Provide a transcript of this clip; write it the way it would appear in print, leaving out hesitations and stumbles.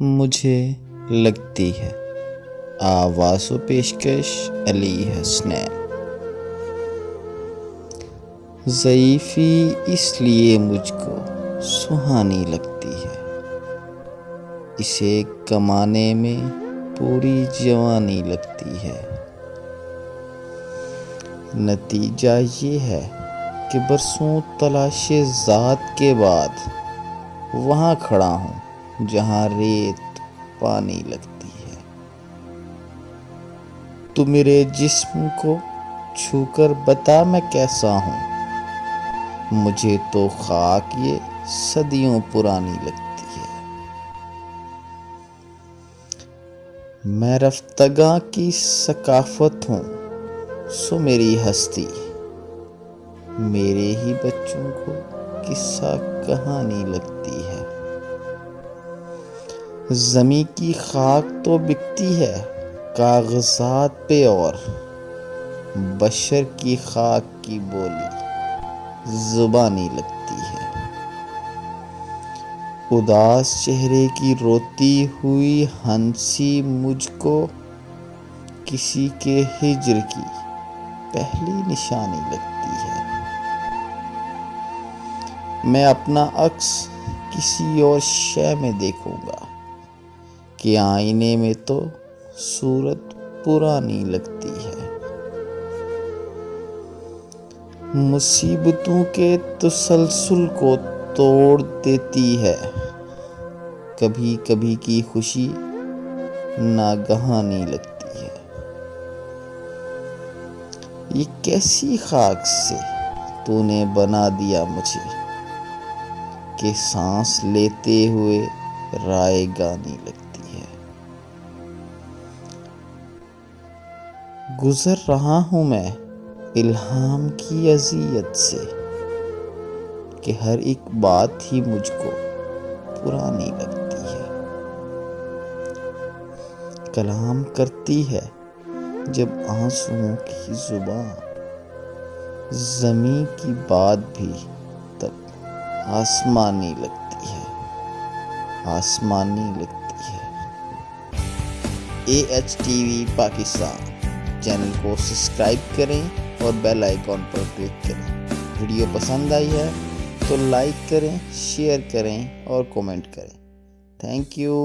مجھے لگتی ہے آواز و پیشکش علی حسنین۔ ضعیفی اس لیے مجھ کو سہانی لگتی ہے، اسے کمانے میں پوری جوانی لگتی ہے۔ نتیجہ یہ ہے کہ برسوں تلاش ذات کے بعد وہاں کھڑا ہوں جہاں ریت پانی لگتی ہے۔ تو میرے جسم کو چھو کر بتا میں کیسا ہوں، مجھے تو خاک یہ صدیوں پرانی لگتی ہے۔ میں رفتگاں کی ثقافت ہوں سو میری ہستی میرے ہی بچوں کو قصہ کہانی لگتی ہے۔ زمیں کی خاک تو بکتی ہے کاغذات پہ، اور بشر کی خاک کی بولی زبانی لگتی ہے۔ اداس چہرے کی روتی ہوئی ہنسی مجھ کو کسی کے ہجر کی پہلی نشانی لگتی ہے۔ میں اپنا عکس کسی اور شے میں دیکھوں گا کہ آئینے میں تو صورت پرانی لگتی ہے۔ مصیبتوں کے تسلسل کو توڑ دیتی ہے، کبھی کبھی کی خوشی ناگہانی لگتی ہے۔ یہ کیسی خاک سے تو نے بنا دیا مجھے کہ سانس لیتے ہوئے رائے گانی لگتی ہے۔ گزر رہا ہوں میں الہام کی اذیت سے کہ ہر ایک بات ہی مجھ کو پرانی لگتی ہے۔ کلام کرتی ہے جب آنسوؤں کی زبان، زمیں کی بات بھی تب آسمانی لگتی ہے، آسمانی لگتی ہے۔ AHTV پاکستان چینل کو سبسکرائب کریں اور بیل آئیکن پر کلک کریں۔ ویڈیو پسند آئی ہے تو لائک کریں، شیئر کریں اور کومنٹ کریں۔ Thank you.